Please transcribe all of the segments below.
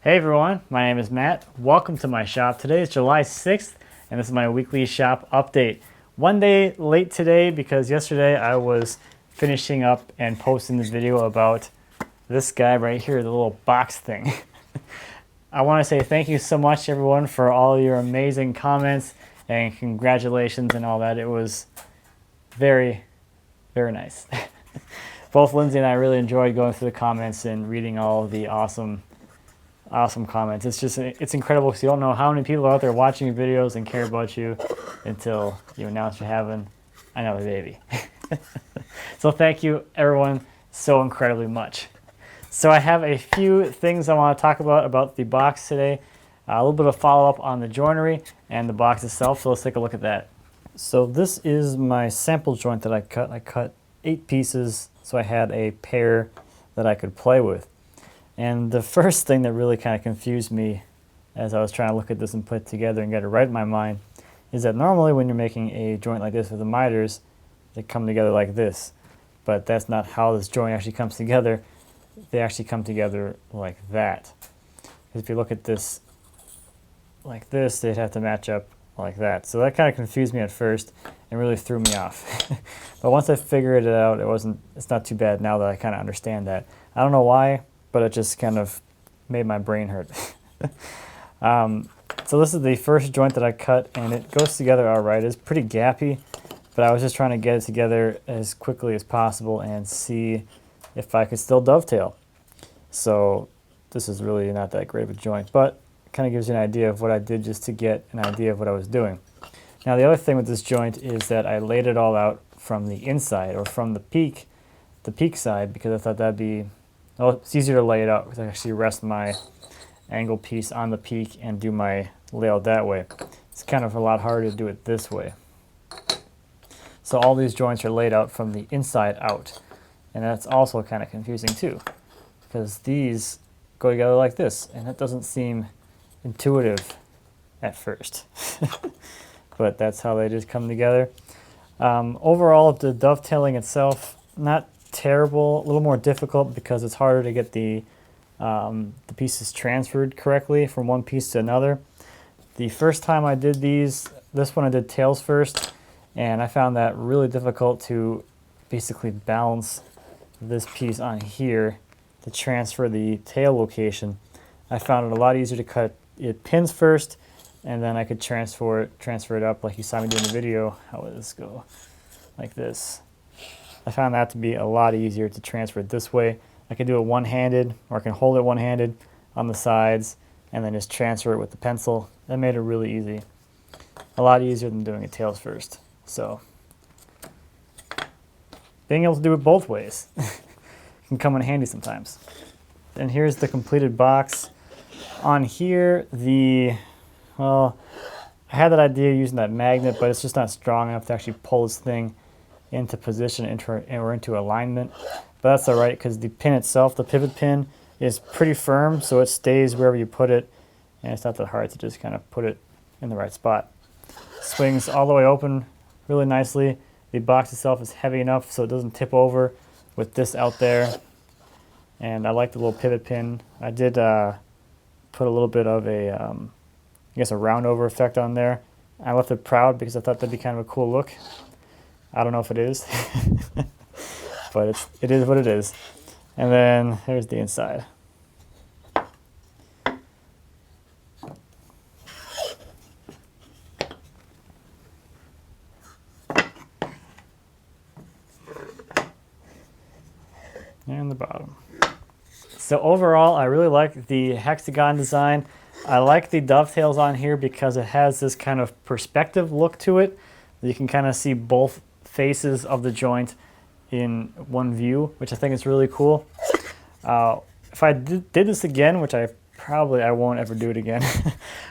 Hey everyone, my name is Matt. Welcome to my shop. Today is July 6th and this is my weekly shop update. One day late today because yesterday I was finishing up and posting the video about this guy right here, the little box thing. I want to say thank you so much everyone for all your amazing comments and congratulations and all that. It was very, very nice. Both Lindsay and I really enjoyed going through the comments and reading all the awesome comments. It's incredible because you don't know how many people are out there watching your videos and care about you until you announce you're having another baby. So thank you everyone so incredibly much. So I have a few things I want to talk about the box today. A little bit of follow-up on the joinery and the box itself, so let's take a look at that. So this is my sample joint that I cut. I cut 8 pieces so I had a pair that I could play with. And the first thing that really kind of confused me as I was trying to look at this and put it together and get it right in my mind is that normally when you're making a joint like this with the miters, they come together like this. But that's not how this joint actually comes together. They actually come together like that. If you look at this like this, they'd have to match up like that. So that kind of confused me at first and really threw me off. But once I figured it out, it's not too bad now that I kind of understand that. I don't know why, but it just kind of made my brain hurt. So this is the first joint that I cut, and it goes together all right. It's pretty gappy, but I was just trying to get it together as quickly as possible and see if I could still dovetail. So this is really not that great of a joint, but it kind of gives you an idea of what I did just to get an idea of what I was doing. Now the other thing with this joint is that I laid it all out from the inside, or from the peak side, because I thought that'd be, well, it's easier to lay it out because I actually rest my angle piece on the peak and do my layout that way. It's kind of a lot harder to do it this way. So all these joints are laid out from the inside out, and that's also kind of confusing too, because these go together like this, and that doesn't seem intuitive at first. But that's how they just come together. Overall, the dovetailing itself, not terrible, a little more difficult because it's harder to get the pieces transferred correctly from one piece to another. The first time I did this one I did tails first, and I found that really difficult to basically balance this piece on here to transfer the tail location. I found it a lot easier to cut it pins first, and then I could transfer it up like you saw me do in the video. How would this go? Like this. I found that to be a lot easier to transfer it this way. I can do it one-handed, or I can hold it one-handed on the sides and then just transfer it with the pencil. That made it really easy. A lot easier than doing it tails first. So being able to do it both ways can come in handy sometimes. And here's the completed box. On here, well, I had that idea using that magnet, but it's just not strong enough to actually pull this thing into position or into alignment. But that's all right, because the pin itself, the pivot pin, is pretty firm, so it stays wherever you put it, and it's not that hard to just kind of put it in the right spot. Swings all the way open really nicely. The box itself is heavy enough so it doesn't tip over with this out there. And I like the little pivot pin. I did put a little bit of I guess a round over effect on there. I left it proud because I thought that'd be kind of a cool look. I don't know if it is, but it is what it is. And then here's the inside. And the bottom. So overall, I really like the hexagon design. I like the dovetails on here because it has this kind of perspective look to it. You can kind of see both faces of the joint in one view, which I think is really cool. If I did this again, which I won't ever do it again.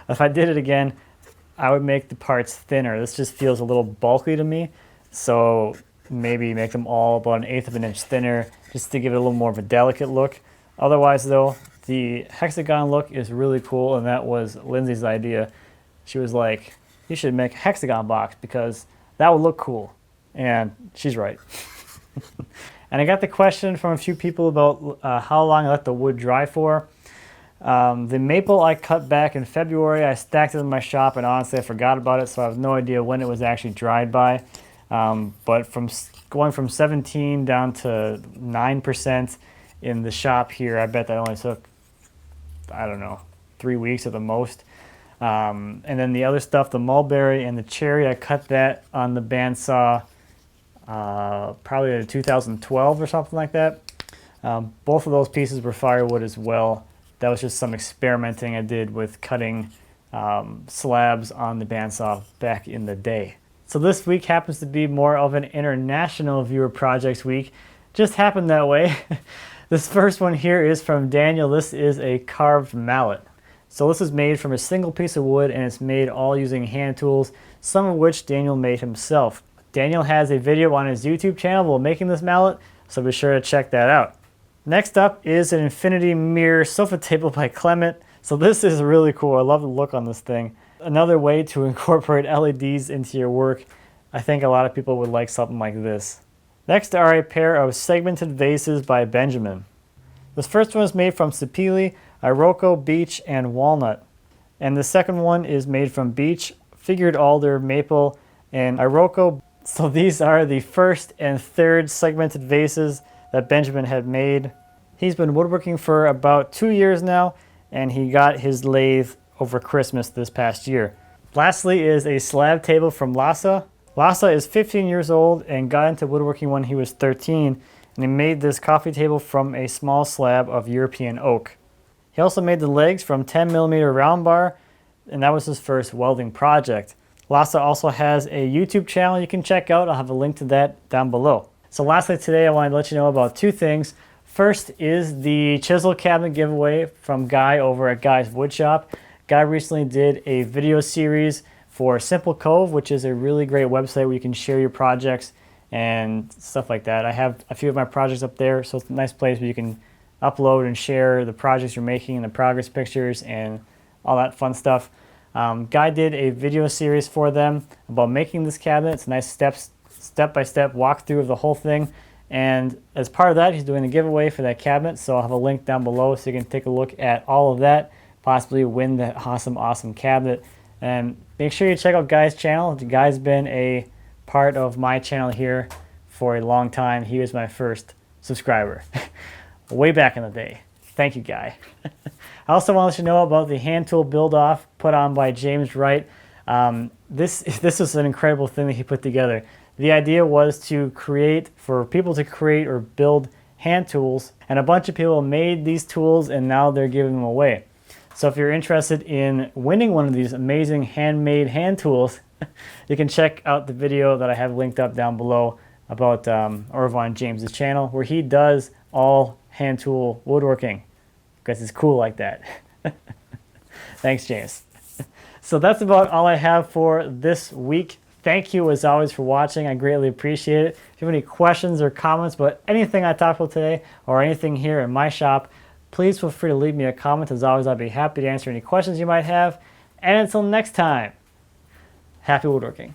If I did it again, I would make the parts thinner. This just feels a little bulky to me. So maybe make them all about 1/8 of an inch thinner just to give it a little more of a delicate look. Otherwise though, the hexagon look is really cool, and that was Lindsay's idea. She was like, you should make a hexagon box because that would look cool. And she's right. And I got the question from a few people about how long I let the wood dry for. The maple I cut back in February. I stacked it in my shop, and honestly I forgot about it, so I have no idea when it was actually dried by. But from going from 17 down to 9% in the shop here, I bet that only took, I don't know, 3 weeks at the most. And then the other stuff, the mulberry and the cherry, I cut that on the bandsaw probably in 2012 or something like that. Both of those pieces were firewood as well. That was just some experimenting I did with cutting slabs on the bandsaw back in the day. So this week happens to be more of an international viewer projects week. Just happened that way. This first one here is from Daniel. This is a carved mallet. So this is made from a single piece of wood, and it's made all using hand tools, some of which Daniel made himself. Daniel has a video on his YouTube channel while making this mallet, so be sure to check that out. Next up is an infinity mirror sofa table by Clement. So this is really cool. I love the look on this thing. Another way to incorporate LEDs into your work. I think a lot of people would like something like this. Next are a pair of segmented vases by Benjamin. This first one is made from sapele, iroko, beech, and walnut. And the second one is made from beech, figured alder, maple, and iroko. So these are the first and third segmented vases that Benjamin had made. He's been woodworking for about 2 years now, and he got his lathe over Christmas this past year. Lastly is a slab table from Lasse. Lasse is 15 years old and got into woodworking when he was 13, and he made this coffee table from a small slab of European oak. He also made the legs from 10mm round bar, and that was his first welding project. Lasse also has a YouTube channel you can check out. I'll have a link to that down below. So lastly today I wanted to let you know about two things. First is the chisel cabinet giveaway from Guy over at Guy's Woodshop. Guy recently did a video series for Simple Cove, which is a really great website where you can share your projects and stuff like that. I have a few of my projects up there, so it's a nice place where you can upload and share the projects you're making and the progress pictures and all that fun stuff. Guy did a video series for them about making this cabinet. It's a nice step-by-step walkthrough of the whole thing. And as part of that, he's doing a giveaway for that cabinet, so I'll have a link down below so you can take a look at all of that, possibly win that awesome cabinet. And make sure you check out Guy's channel. Guy's been a part of my channel here for a long time. He was my first subscriber way back in the day. Thank you, Guy. I also want to let you know about the hand tool build-off put on by James Wright. This was an incredible thing that he put together. The idea was for people to create or build hand tools, and a bunch of people made these tools and now they're giving them away. So if you're interested in winning one of these amazing handmade hand tools, you can check out the video that I have linked up down below about over on James's channel, where he does all hand tool woodworking because it's cool like that. Thanks, James. So that's about all I have for this week. Thank you as always for watching. I greatly appreciate it. If you have any questions or comments about anything I talked about today or anything here in my shop, please feel free to leave me a comment. As always, I'd be happy to answer any questions you might have. And until next time, happy woodworking.